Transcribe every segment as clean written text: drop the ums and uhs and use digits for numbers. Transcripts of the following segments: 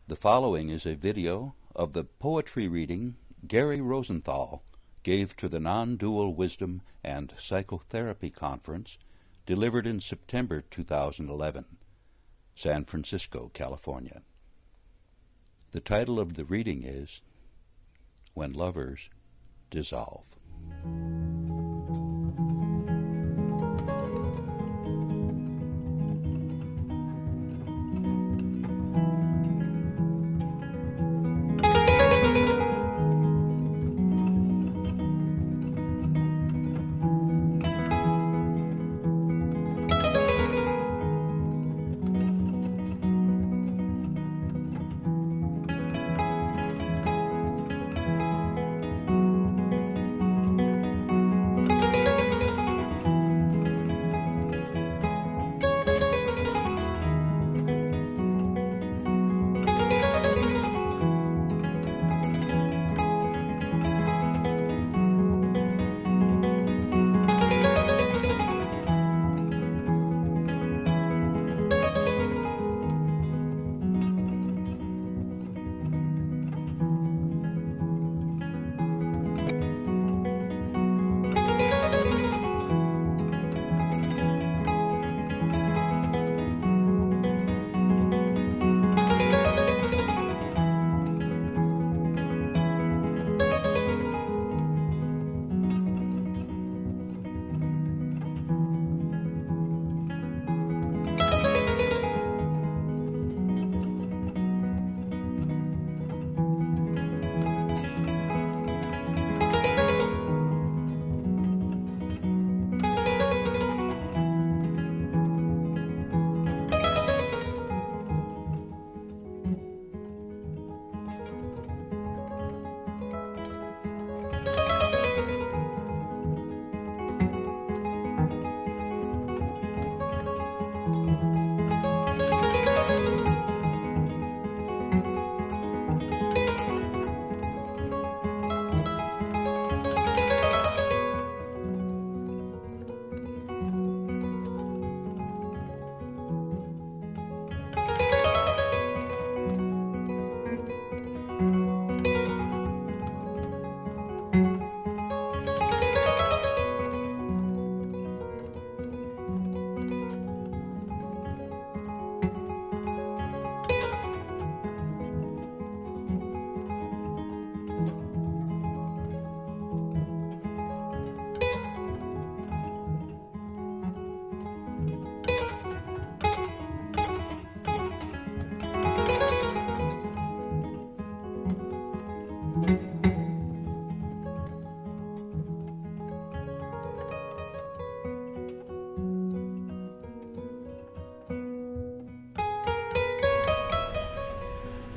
The following is a video of the poetry reading Gary Rosenthal gave to the Non-Dual Wisdom and Psychotherapy Conference delivered in September 2011, San Francisco, California. The title of the reading is When Lovers Dissolve.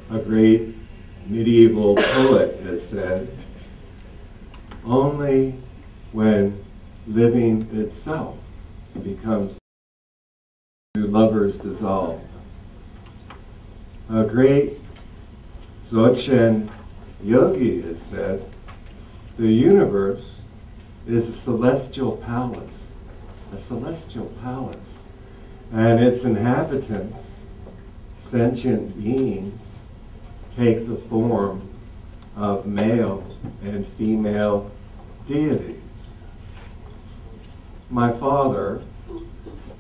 A great medieval poet has said, only when living itself becomes do lovers dissolve. A great Dzogchen yogi has said, the universe is a celestial palace, and its inhabitants, sentient beings, take the form of male and female deities. My father,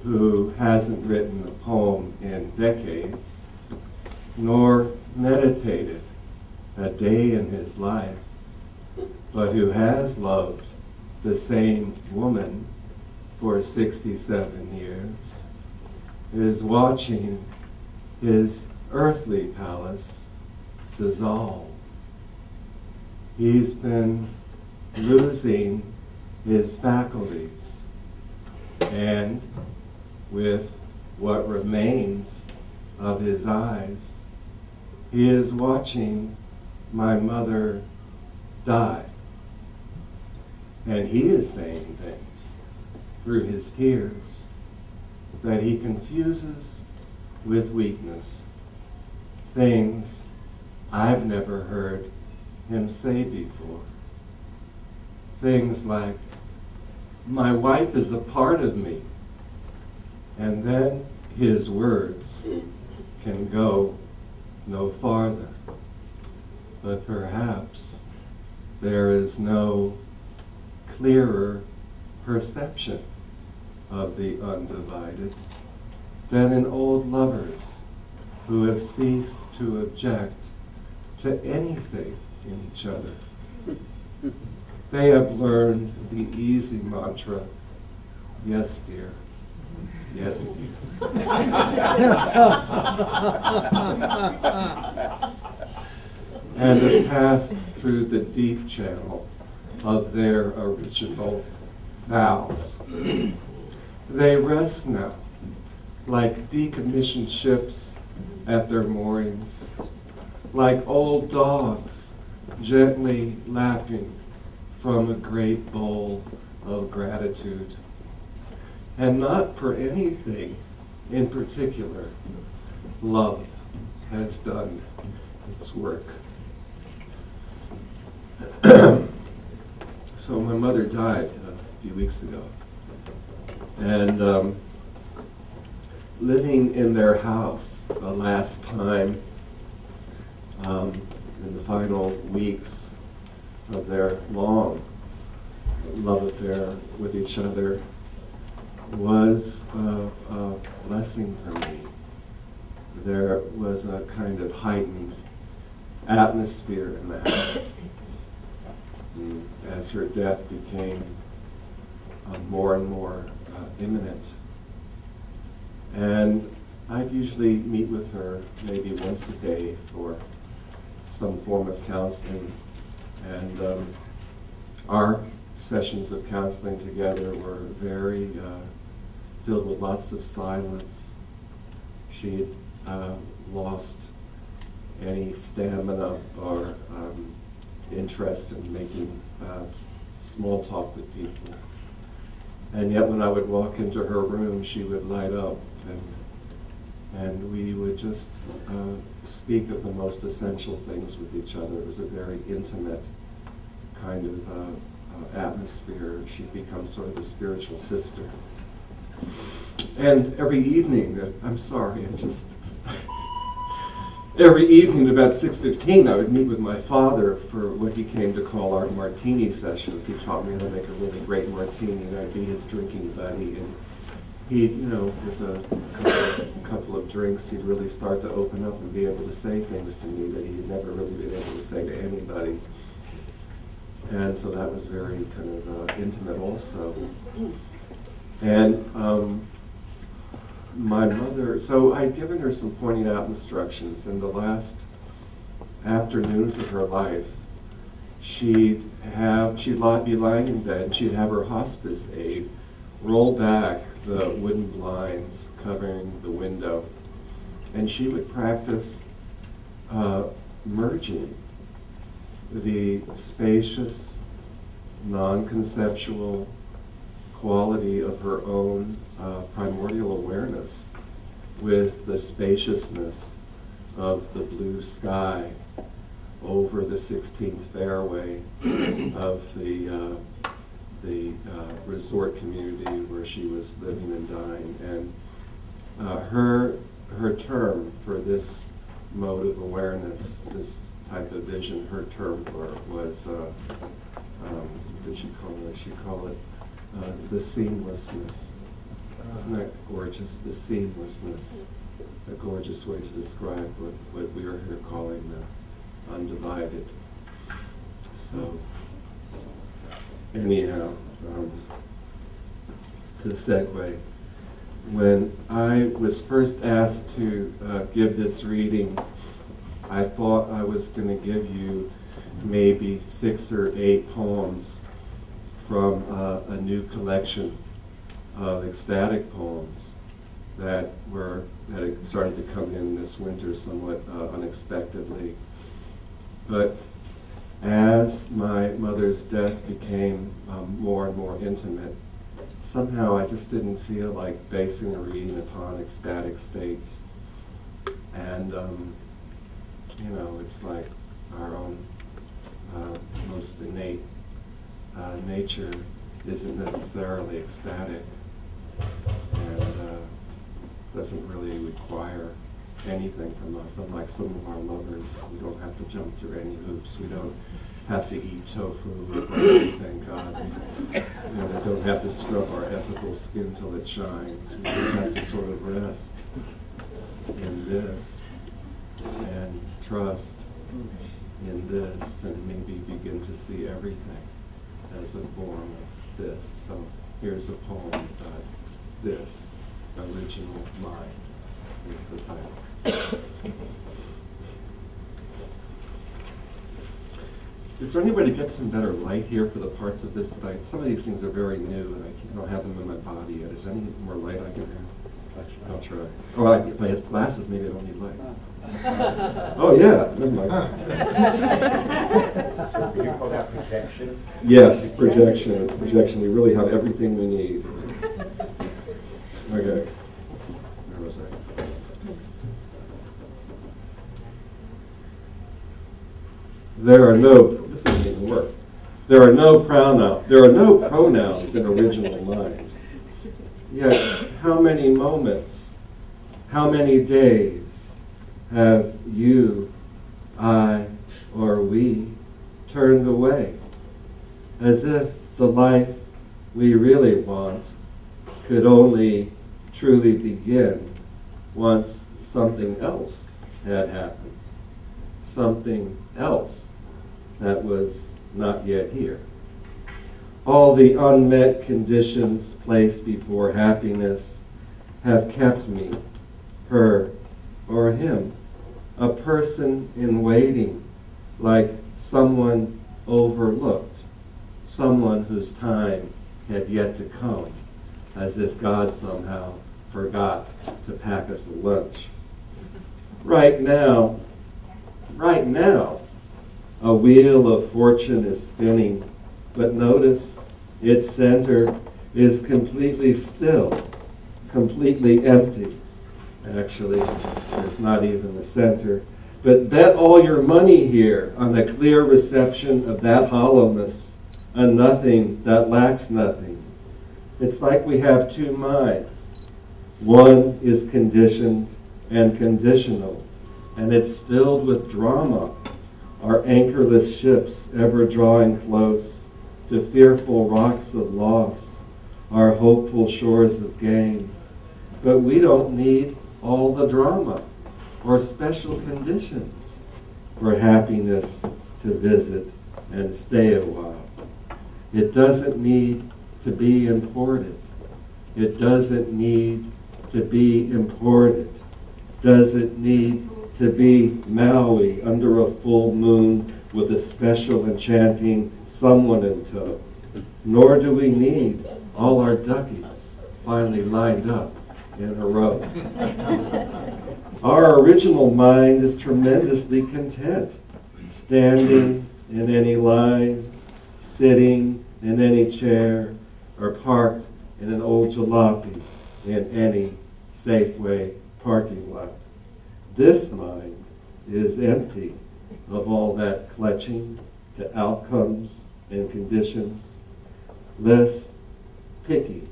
who hasn't written a poem in decades, nor meditated a day in his life, but who has loved the same woman for 67 years, is watching his earthly palace dissolve. He's been losing his faculties, and with what remains of his eyes, he is watching my mother die. And he is saying things through his tears that he confuses with weakness, things I've never heard him say before. Things like, my wife is a part of me. And then his words can go no farther. but perhaps there is no clearer perception of the undivided than in old lovers who have ceased to object to anything in each other. They have learned the easy mantra, yes, dear. Yes, dear. And have passed through the deep channel of their original vows. They rest now, like decommissioned ships at their moorings, like old dogs gently lapping from a great bowl of gratitude. And not for anything in particular, love has done its work. So my mother died a few weeks ago. And living in their house the last time, in the final weeks of their long love affair with each other, was a blessing for me. There was a kind of heightened atmosphere in the house. As her death became more and more imminent. And I'd usually meet with her maybe once a day for some form of counseling. And our sessions of counseling together were very filled with lots of silence. She'd lost any stamina or interest in making small talk with people. And yet when I would walk into her room, she would light up, and we would just speak of the most essential things with each other. It was a very intimate kind of atmosphere. She'd become sort of a spiritual sister. And every evening, every evening at about 6:15, I would meet with my father for what he came to call our martini sessions. He taught me how to make a really great martini, and I'd be his drinking buddy. And he'd, with a couple of drinks, he'd really start to open up and be able to say things to me that he'd never really been able to say to anybody. And so that was very kind of intimate also. And my mother, so I'd given her some pointing out instructions. In the last afternoons of her life, she'd be lying in bed, and she'd have her hospice aide roll back the wooden blinds covering the window, and she would practice merging the spacious, non-conceptual quality of her own primordial awareness with the spaciousness of the blue sky over the 16th fairway of the resort community where she was living and dying. And her term for this mode of awareness, this type of vision, her term for it was, what did she call it? She called it the seamlessness. Isn't that gorgeous? The seamlessness. A gorgeous way to describe what we are here calling the undivided. So, anyhow, to segue, when I was first asked to give this reading, I thought I was going to give you maybe 6 or 8 poems from a new collection of ecstatic poems that had started to come in this winter somewhat unexpectedly. But as my mother's death became more and more intimate, somehow I just didn't feel like basing a reading upon ecstatic states. And, it's like our own most innate nature isn't necessarily ecstatic and doesn't really require anything from us. Unlike some of our lovers, we don't have to jump through any hoops. We don't have to eat tofu, thank God. We don't have to scrub our ethical skin till it shines. We just have to sort of rest in this and trust in this and maybe begin to see everything as a form of this. So here's a poem about this, Original Mind is the title. Is there anybody get some better light here for the parts of this that some of these things are very new and I don't have them in my body yet. Is there any more light I can have? I'll try. Oh, if I had glasses, maybe I don't need light. Oh, yeah. Never mind. Can you call that projection? Yes, projection. It's projection. We really have everything we need. Okay. Where was I? This doesn't even work. There are no pronouns in original mind. Yet, how many moments, how many days have you, I, or we turned away, as if the life we really want could only truly begin once something else had happened, something else that was not yet here. All the unmet conditions placed before happiness have kept me, her, or him, a person in waiting, like someone overlooked, someone whose time had yet to come, as if God somehow forgot to pack us a lunch. Right now, a wheel of fortune is spinning, but notice its center is completely still, completely empty. Actually, there's not even a center. But bet all your money here on a clear reception of that hollowness, a nothing that lacks nothing. It's like we have two minds. One is conditioned and conditional, and it's filled with drama. Our anchorless ships ever drawing close to fearful rocks of loss, our hopeful shores of gain. But we don't need all the drama or special conditions for happiness to visit and stay a while. It doesn't need to be imported. It doesn't need to be imported. Doesn't need to be Maui under a full moon with a special enchanting someone in tow. Nor do we need all our duckies finally lined up in a row. Our original mind is tremendously content, standing in any line, sitting in any chair, or parked in an old jalopy in any Safeway parking lot. This mind is empty of all that clutching to outcomes and conditions, less picky,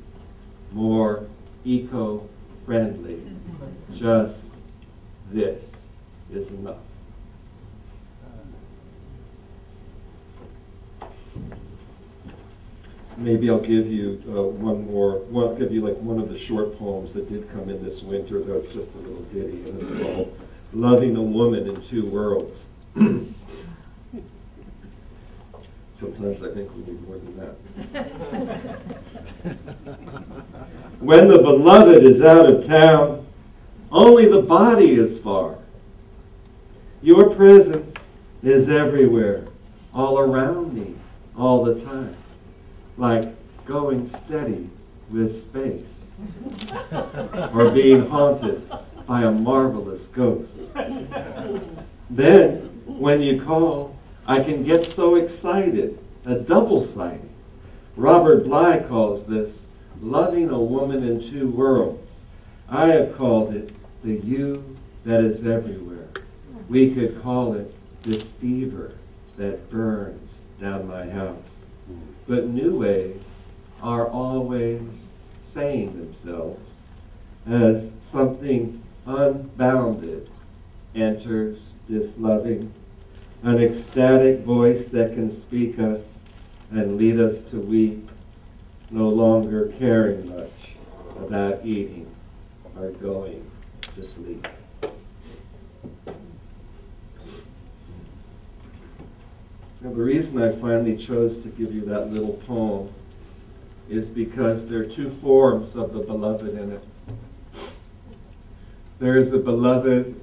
more eco-friendly. Just this is enough. Maybe I'll give you one more. Well, I'll give you like one of the short poems that did come in this winter. That's just a little ditty, and it's called "Loving a Woman in Two Worlds." Sometimes I think we need more than that. When the beloved is out of town, only the body is far. Your presence is everywhere, all around me, all the time. Like going steady with space, or being haunted by a marvelous ghost. Then, when you call, I can get so excited, a double sighting. Robert Bly calls this loving a woman in two worlds. I have called it the you that is everywhere. We could call it this fever that burns down my house. But new ways are always saying themselves as something unbounded, enters this loving, an ecstatic voice that can speak us and lead us to weep, no longer caring much about eating or going to sleep. Now, the reason I finally chose to give you that little poem is because there are two forms of the beloved in it. There is a beloved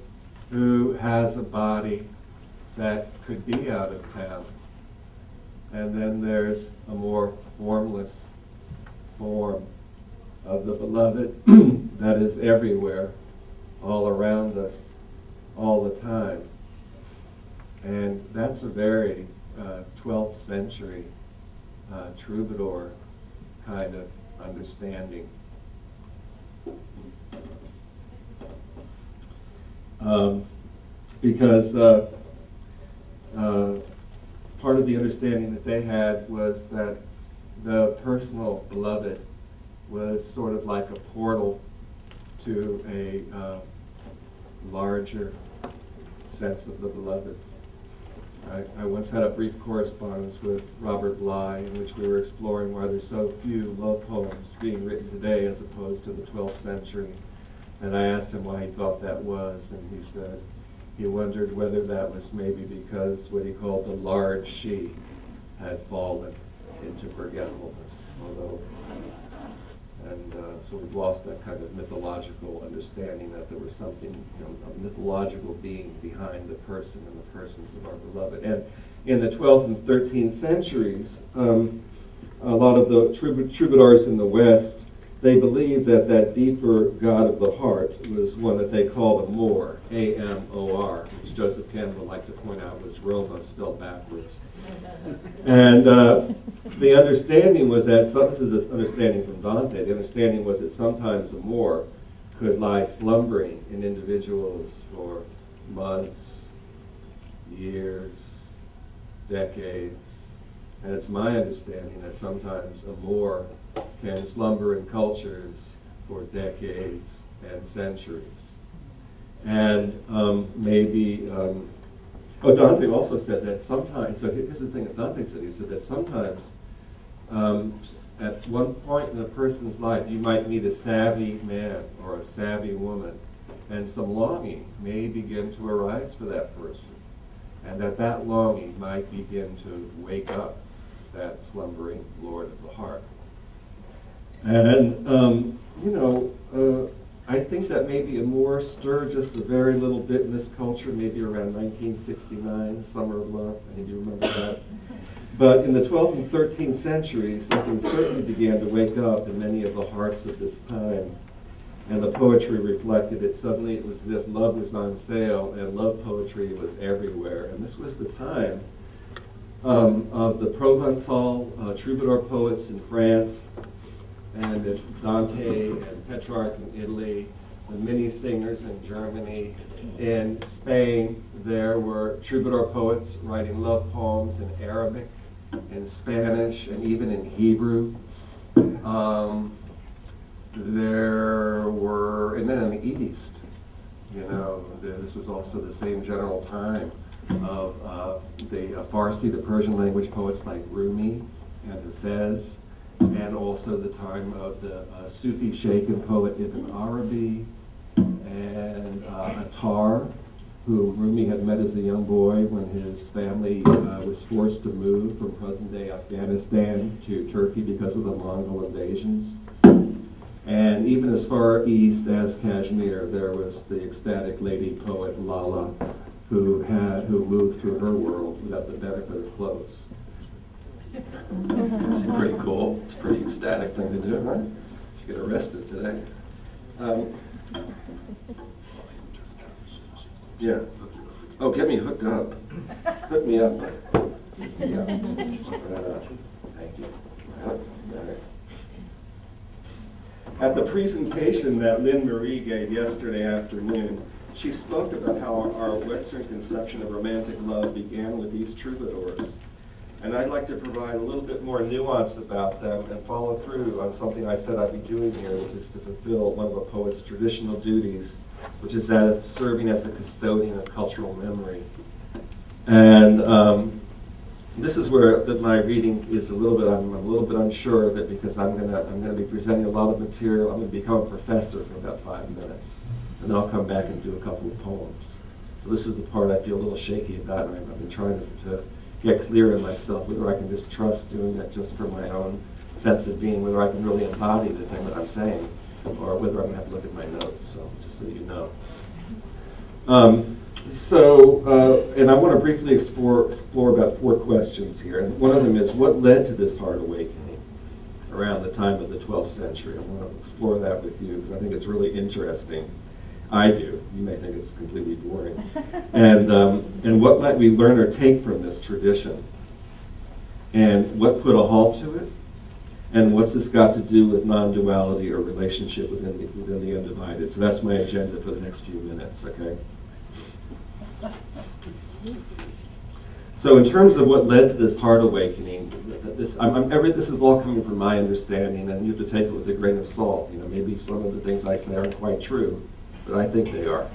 who has a body that could be out of town. And then there's a more formless form of the beloved that is everywhere, all around us, all the time. And that's a very 12th century troubadour kind of understanding. Because part of the understanding that they had was that the personal beloved was sort of like a portal to a larger sense of the beloved. I once had a brief correspondence with Robert Bly in which we were exploring why there's so few love poems being written today as opposed to the 12th century. And I asked him why he thought that was, and he said he wondered whether that was maybe because what he called the large she had fallen into forgetfulness, so we've lost that kind of mythological understanding that there was something, a mythological being behind the person and the persons of our beloved. And in the 12th and 13th centuries, a lot of the troubadours in the West, they believed that that deeper God of the heart was one that they called Amor, A-M-O-R, which Joseph Campbell liked to point out was Roma spelled backwards. And the understanding was that, this is an understanding from Dante, the understanding was that sometimes Amor could lie slumbering in individuals for months, years, decades. And it's my understanding that sometimes Amor can slumber in cultures for decades and centuries. And Dante also said that sometimes, so here's the thing that Dante said, he said that sometimes at one point in a person's life you might meet a savvy man or a savvy woman, and some longing may begin to arise for that person, and that longing might begin to wake up that slumbering Lord of the heart. And, I think that maybe Amor stirred just a very little bit in this culture, maybe around 1969, Summer of Love, any of you remember that? But in the 12th and 13th centuries, something certainly began to wake up in many of the hearts of this time. And the poetry reflected it. Suddenly it was as if love was on sale and love poetry was everywhere. And this was the time of the Provençal troubadour poets in France, and Dante and Petrarch in Italy, the many singers in Germany. In Spain, there were troubadour poets writing love poems in Arabic, in Spanish, and even in Hebrew. And then in the East, this was also the same general time of the Farsi, the Persian language poets like Rumi and Hafez, and also the time of the Sufi sheikh and poet Ibn Arabi, and Attar, who Rumi had met as a young boy when his family was forced to move from present-day Afghanistan to Turkey because of the Mongol invasions. And even as far east as Kashmir, there was the ecstatic lady poet Lala, who moved through her world without the benefit of clothes. It's pretty cool. It's a pretty ecstatic thing to do, right? You get arrested today. Yeah. Oh, get me hooked up. Hook me up. Yeah. Thank you. All right. At the presentation that Lynn Marie gave yesterday afternoon, she spoke about how our Western conception of romantic love began with these troubadours. And I'd like to provide a little bit more nuance about them and follow through on something I said I'd be doing here, which is to fulfill one of a poet's traditional duties, which is that of serving as a custodian of cultural memory. And this is where my reading is I'm a little bit unsure of it, because I'm gonna be presenting a lot of material. I'm gonna become a professor for about 5 minutes, and then I'll come back and do a couple of poems. So this is the part I feel a little shaky about, and I've been trying to get clear in myself whether I can just trust doing it just for my own sense of being, whether I can really embody the thing that I'm saying, or whether I'm gonna have to look at my notes. So just so you know. And I want to briefly explore about 4 questions here. And one of them is, what led to this heart awakening around the time of the 12th century? I want to explore that with you, because I think it's really interesting. I do. You may think it's completely boring. And what might we learn or take from this tradition? And what put a halt to it? And what's this got to do with non-duality or relationship within the undivided? So that's my agenda for the next few minutes, okay? So in terms of what led to this heart awakening, this is all coming from my understanding, and you have to take it with a grain of salt. You know, maybe some of the things I say aren't quite true, but I think they are.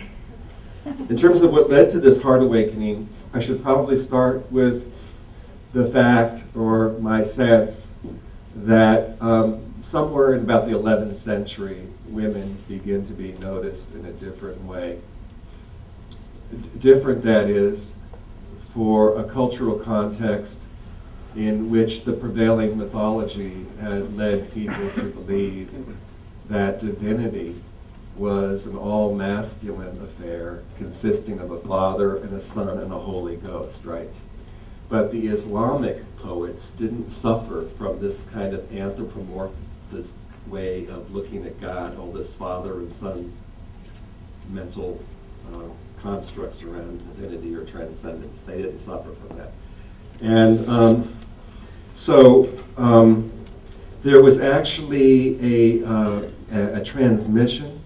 In terms of what led to this heart awakening, I should probably start with the fact, or my sense, that somewhere in about the 11th century, women begin to be noticed in a different way. Different, that is, for a cultural context in which the prevailing mythology had led people to believe that divinity was an all-masculine affair consisting of a Father and a Son and a Holy Ghost, right? But the Islamic poets didn't suffer from this kind of anthropomorphist way of looking at God, all this Father and Son mental constructs around divinity or transcendence. They didn't suffer from that. And there was actually a transmission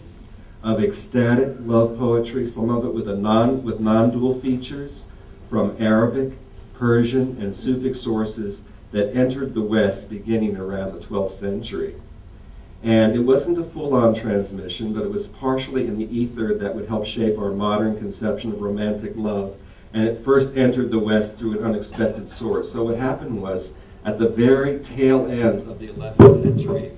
of ecstatic love poetry, some of it with non-dual features, from Arabic, Persian, and Sufic sources that entered the West beginning around the 12th century. And it wasn't a full-on transmission, but it was partially in the ether that would help shape our modern conception of romantic love. And it first entered the West through an unexpected source. So what happened was, at the very tail end of the 11th century,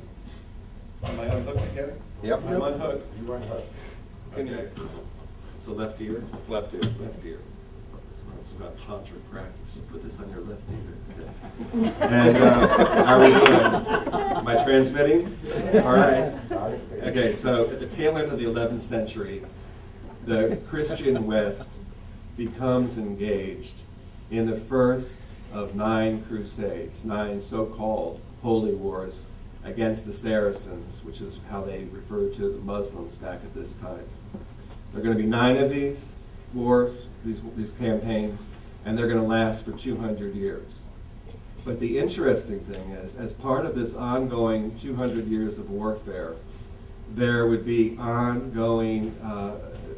am I unhooked again? Yep. I'm unhooked. You are hooked. Okay. So left ear? Left ear. Left ear. It's about tantric practice. You put this on your left ear. Okay. And how are we doing? Am I transmitting? All right. Okay, so at the tail end of the 11th century, the Christian West becomes engaged in the first of 9 crusades, 9 so-called holy wars against the Saracens, which is how they referred to the Muslims back at this time. There are going to be 9 of these wars, these campaigns, and they're going to last for 200 years. But the interesting thing is, as part of this ongoing 200 years of warfare, there would be ongoing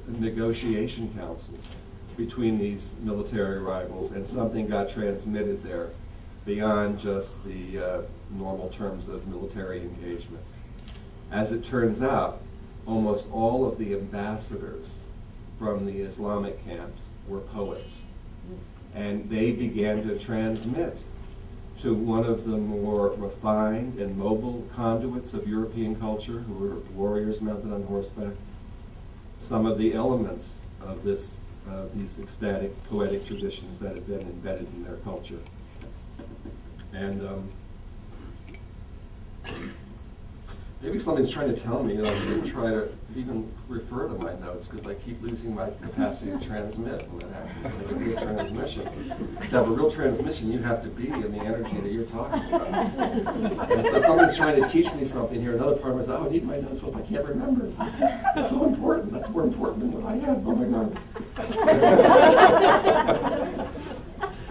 negotiation councils between these military rivals, and something got transmitted there beyond just the normal terms of military engagement. As it turns out, almost all of the ambassadors from the Islamic camps were poets. And they began to transmit to one of the more refined and mobile conduits of European culture, who were warriors mounted on horseback, some of the elements of these ecstatic poetic traditions that had been embedded in their culture. And maybe something's trying to tell me that I shouldn't try to even refer to my notes, because I keep losing my capacity to transmit when that happens, like a real transmission. To have a real transmission, you have to be in the energy that you're talking about. And so something's trying to teach me something here. Another part was, oh, I need my notes. Well, if I can't remember, it's so important. That's more important than what I have. Oh my God.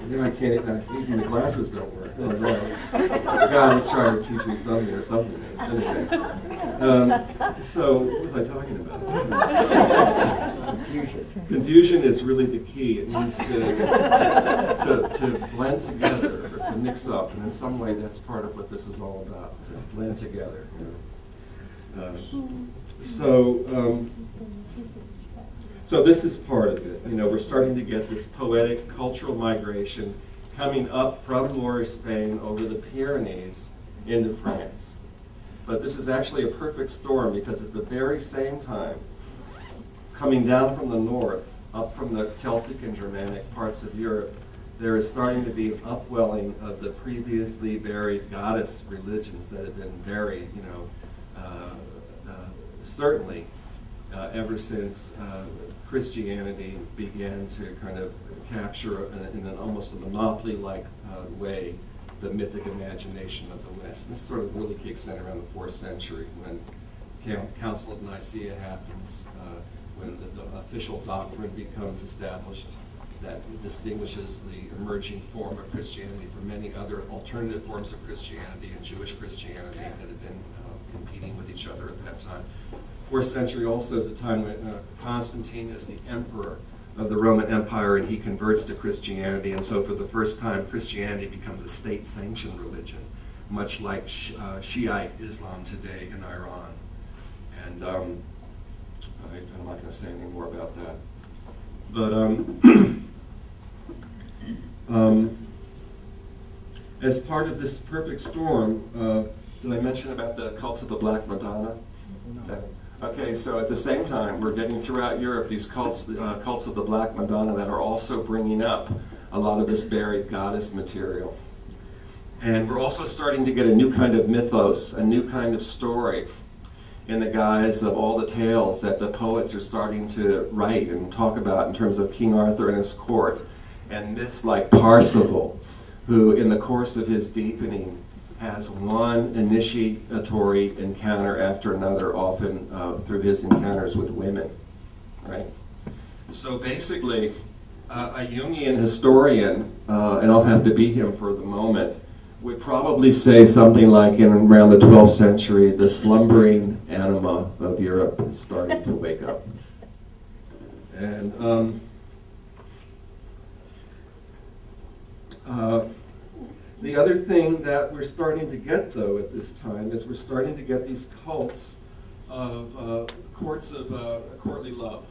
Then I can't, even the glasses don't work. Oh my God. God is trying to teach me something, or something is. Anyway. So what was I talking about? Confusion is really the key. It means to blend together, or to mix up, and in some way that's part of what this is all about, to blend together. So this is part of it. We're starting to get this poetic cultural migration coming up from Moorish Spain over the Pyrenees into France. But this is actually a perfect storm, because at the very same time, coming down from the north, up from the Celtic and Germanic parts of Europe, there is starting to be upwelling of the previously buried goddess religions that have been buried, certainly ever since Christianity began to kind of capture in an almost a monopoly-like way the mythic imagination of the West. This sort of really kicks in around the 4th century when Council of Nicaea happens, when the official doctrine becomes established that distinguishes the emerging form of Christianity from many other alternative forms of Christianity and Jewish Christianity that have been competing with each other at that time. 4th century also is the time when Constantine is the emperor of the Roman Empire, and he converts to Christianity, and so for the first time Christianity becomes a state-sanctioned religion, much like Shiite Islam today in Iran. And I'm not going to say anything more about that. But as part of this perfect storm, did I mention about the cults of the Black Madonna? No. Okay, so at the same time, we're getting throughout Europe these cults of the Black Madonna that are also bringing up a lot of this buried goddess material. And we're also starting to get a new kind of mythos, a new kind of story, in the guise of all the tales that the poets are starting to write and talk about in terms of King Arthur and his court, and myths like Parsifal, who in the course of his deepening has one initiatory encounter after another, often through his encounters with women, right? So basically, a Jungian historian, and I'll have to be him for the moment, would probably say something like in around the 12th century, the slumbering anima of Europe is starting to wake up. And the other thing that we're starting to get, though, at this time is we're starting to get these cults of courtly love.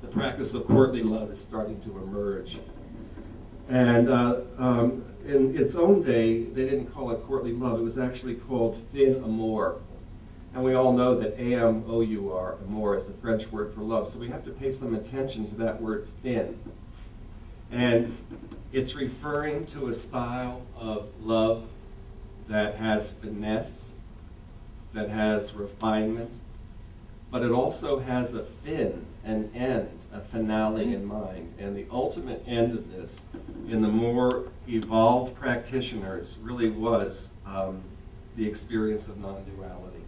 The practice of courtly love is starting to emerge. And in its own day, they didn't call it courtly love. It was actually called fin amour. And we all know that A-M-O-U-R, amour, is the French word for love. So we have to pay some attention to that word fin. And it's referring to a style of love that has finesse, that has refinement, but it also has a fin, an end, a finale in mind. And the ultimate end of this, in the more evolved practitioners, really was the experience of non-duality.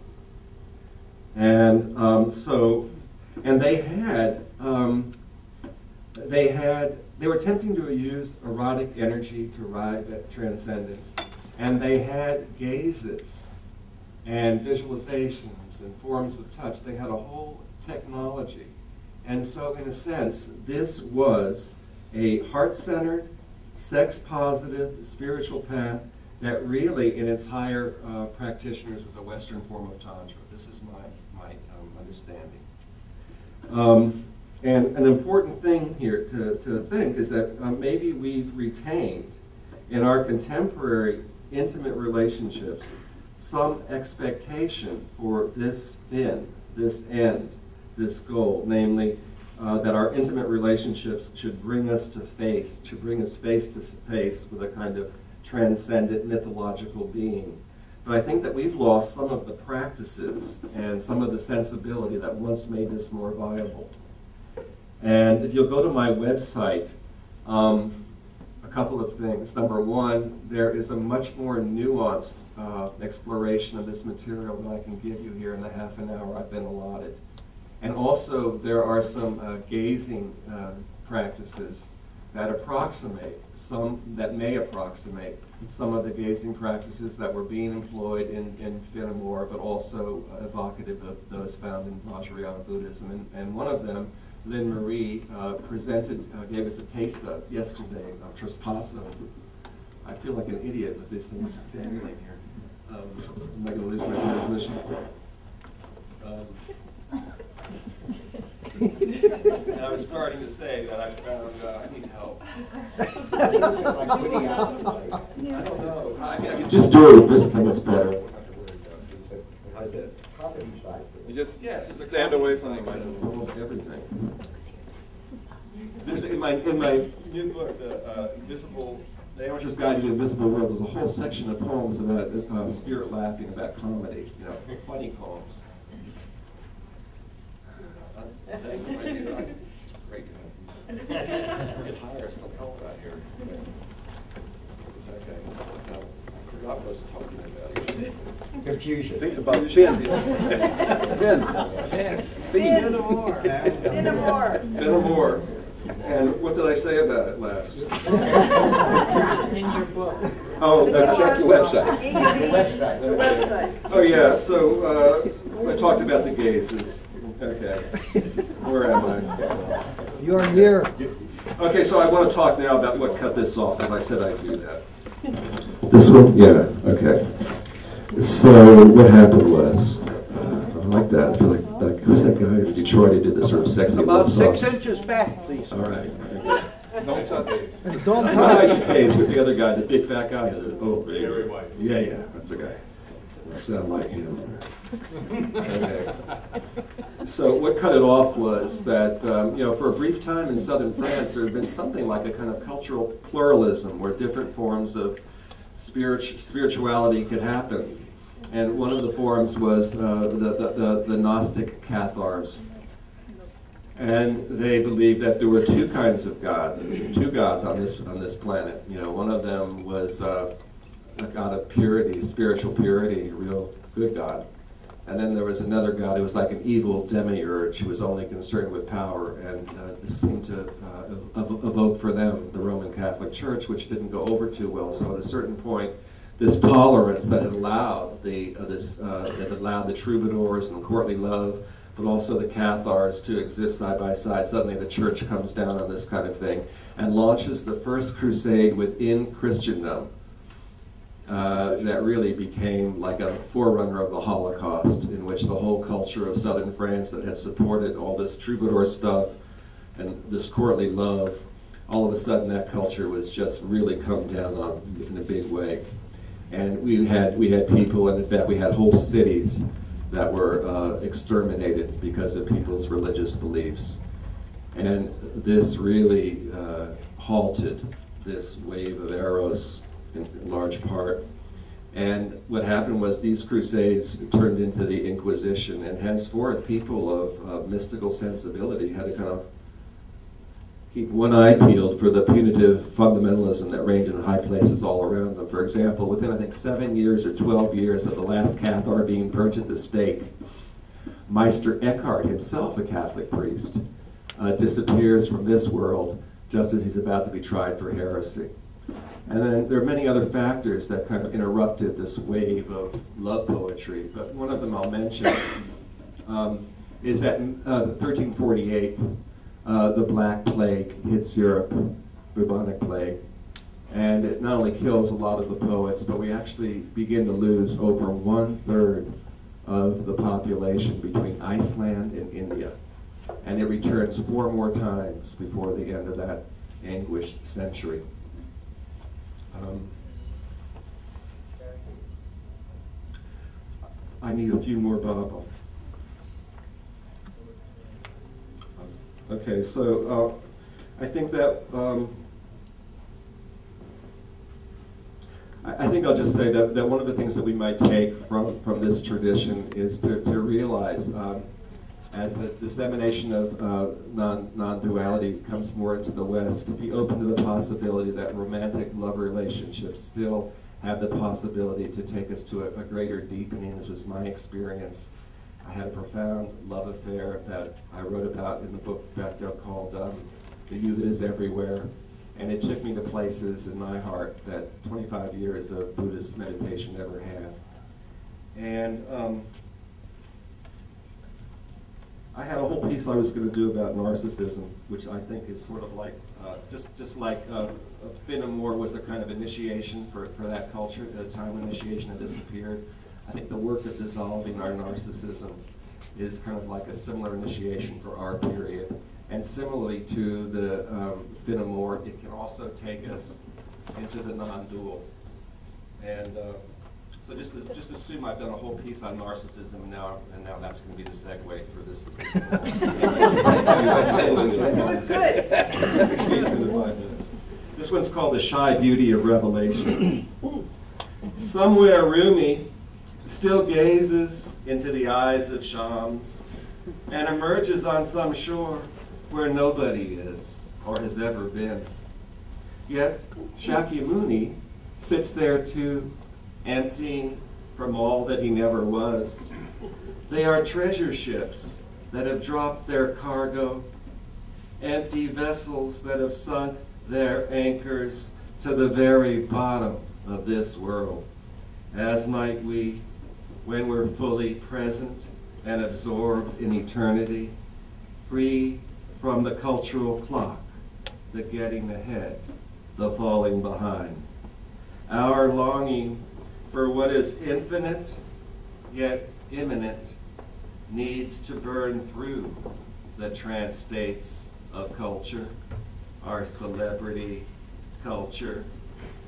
And they were attempting to use erotic energy to arrive at transcendence, and they had gazes and visualizations and forms of touch. They had a whole technology. And so in a sense, this was a heart-centered, sex-positive spiritual path that really, in its higher practitioners, was a Western form of Tantra. This is my understanding. And an important thing here to think is that maybe we've retained in our contemporary intimate relationships some expectation for this fin, this end, this goal, namely that our intimate relationships should bring us face to face with a kind of transcendent mythological being. But I think that we've lost some of the practices and some of the sensibility that once made this more viable. And if you'll go to my website, a couple of things. Number one, there is a much more nuanced exploration of this material than I can give you here in the half an hour I've been allotted. And also, there are some gazing practices that may approximate some of the gazing practices that were being employed in fin amour, but also evocative of those found in Vajrayana Buddhism. And one of them Lynn Marie gave us a taste of yesterday of Traspasso. I feel like an idiot with these things dangling here. Am I going to lose my transmission? And I was starting to say that I found I need help. I don't know. I can just do it with this thing. It's better. How's this? You just stand away from the microphone. Almost everything. There's in my new book, The Amateur's Guide to the Invisible World. There's a whole section of poems about spirit laughing, about comedy. Funny poems. Thank you, my dear. It's great to have you. Get hire some help out here. Okay. I forgot what I was talking about. Confusion. About Ben. Ben. And what did I say about it last? In your book. Oh, check the website. The website. Oh, yeah. So I talked about the gazes. Okay. Where am I? You're here. Okay, so I want to talk now about what cut this off, as I said I'd do that. This one? Yeah, okay. So what happened was, I like that. I feel like who's that guy in Detroit who did this sort of sexy About love 6 song? inches back, please. All right. Don't touch it. Don't Not touch. Isaac Hayes was the other guy, the big fat guy. Gary White. Yeah, that's the guy. I sound like him. Okay. So what cut it off was that, for a brief time in southern France, there had been something like a kind of cultural pluralism where different forms of spirituality could happen. And one of the forms was the Gnostic Cathars. And they believed that there were two kinds of God, two gods on this planet. One of them was a God of purity, spiritual purity, a real good God. And then there was another God who was like an evil demiurge who was only concerned with power, and this seemed to evoke for them the Roman Catholic Church, which didn't go over too well. So at a certain point, this tolerance that had allowed the troubadours and courtly love, but also the Cathars to exist side by side, suddenly the Church comes down on this kind of thing and launches the first crusade within Christendom. That really became like a forerunner of the Holocaust, in which the whole culture of southern France that had supported all this troubadour stuff and this courtly love, all of a sudden that culture was just really come down on in a big way. And we had people, and in fact we had whole cities that were exterminated because of people's religious beliefs. And this really halted this wave of Eros in large part. And what happened was these crusades turned into the Inquisition, and henceforth people of mystical sensibility had to kind of keep one eye peeled for the punitive fundamentalism that reigned in high places all around them. For example, within I think 7 years or 12 years of the last Cathar being burnt at the stake, Meister Eckhart, himself a Catholic priest, disappears from this world just as he's about to be tried for heresy. And then there are many other factors that kind of interrupted this wave of love poetry, but one of them I'll mention is that in 1348, the Black Plague hits Europe, bubonic plague, and it not only kills a lot of the poets, but we actually begin to lose over 1/3 of the population between Iceland and India. And it returns 4 more times before the end of that anguished century. I need a few more bubble. Okay, so I think that I think I'll just say that one of the things that we might take from this tradition is to realize as the dissemination of non-duality comes more into the West, to be open to the possibility that romantic love relationships still have the possibility to take us to a greater deepening. This was my experience. I had a profound love affair that I wrote about in the book back there called The You That Is Everywhere. And it took me to places in my heart that 25 years of Buddhist meditation never had. And I had a whole piece I was going to do about narcissism, which I think is sort of like, just like Finnemore was a kind of initiation for that culture, at a time when initiation had disappeared. I think the work of dissolving our narcissism is kind of like a similar initiation for our period. And similarly to the Finnemore, it can also take us into the non-dual. And so just assume I've done a whole piece on narcissism, and now that's going to be the segue for this. It was good. Squeezed into 5 minutes. This one's called The Shy Beauty of Revelation. Somewhere Rumi still gazes into the eyes of Shams and emerges on some shore where nobody is or has ever been. Yet Shakyamuni sits there too, emptying from all that he never was. They are treasure ships that have dropped their cargo, empty vessels that have sunk their anchors to the very bottom of this world, as might we when we're fully present and absorbed in eternity, free from the cultural clock, the getting ahead, the falling behind. Our longing for what is infinite yet imminent needs to burn through the trance states of culture, our celebrity culture,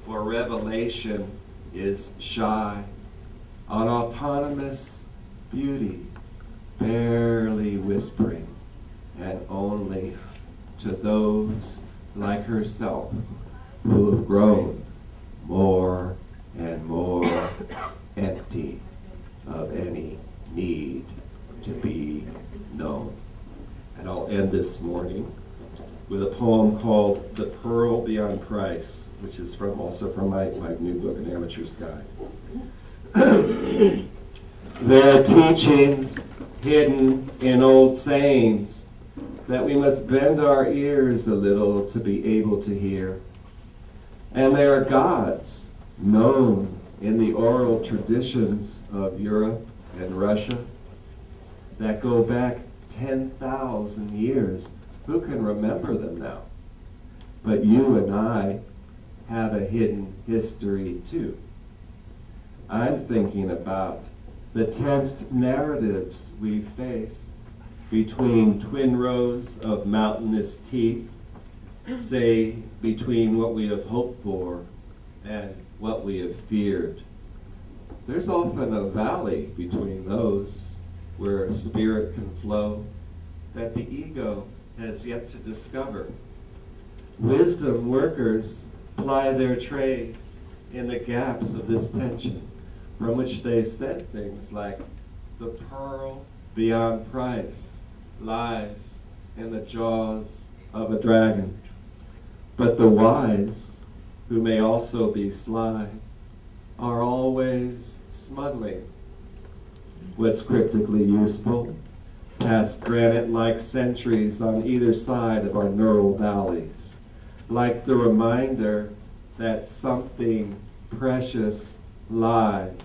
for revelation is shy, an autonomous beauty, barely whispering, and only to those like herself who have grown more and more empty of any need to be known. And I'll end this morning with a poem called The Pearl Beyond Price, which is also from my new book, An Amateur's Guide. There are teachings hidden in old sayings that we must bend our ears a little to be able to hear. And there are gods known in the oral traditions of Europe and Russia that go back 10,000 years. Who can remember them now? But you and I have a hidden history too. I'm thinking about the tensed narratives we face between twin rows of mountainous teeth, say between what we have hoped for and what we have feared. There's often a valley between those where spirit can flow that the ego has yet to discover. Wisdom workers ply their trade in the gaps of this tension, from which they've said things like, the pearl beyond price lies in the jaws of a dragon. But the wise, who may also be sly, are always smuggling what's cryptically useful past granite-like sentries on either side of our neural valleys, like the reminder that something precious lies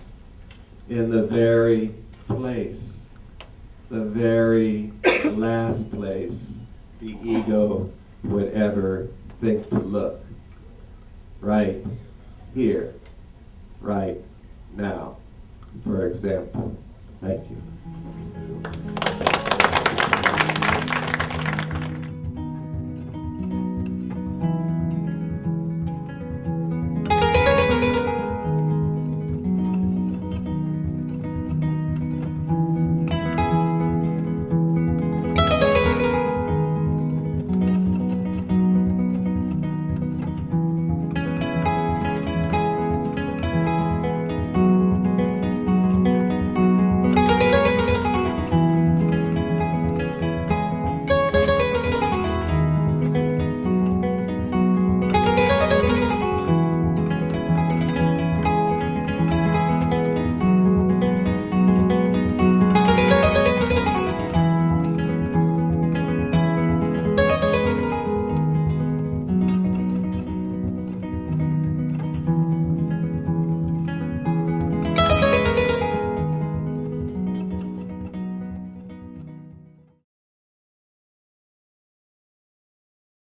in the very place, the very last place the ego would ever think to look. Right here, right now, for example. Thank you.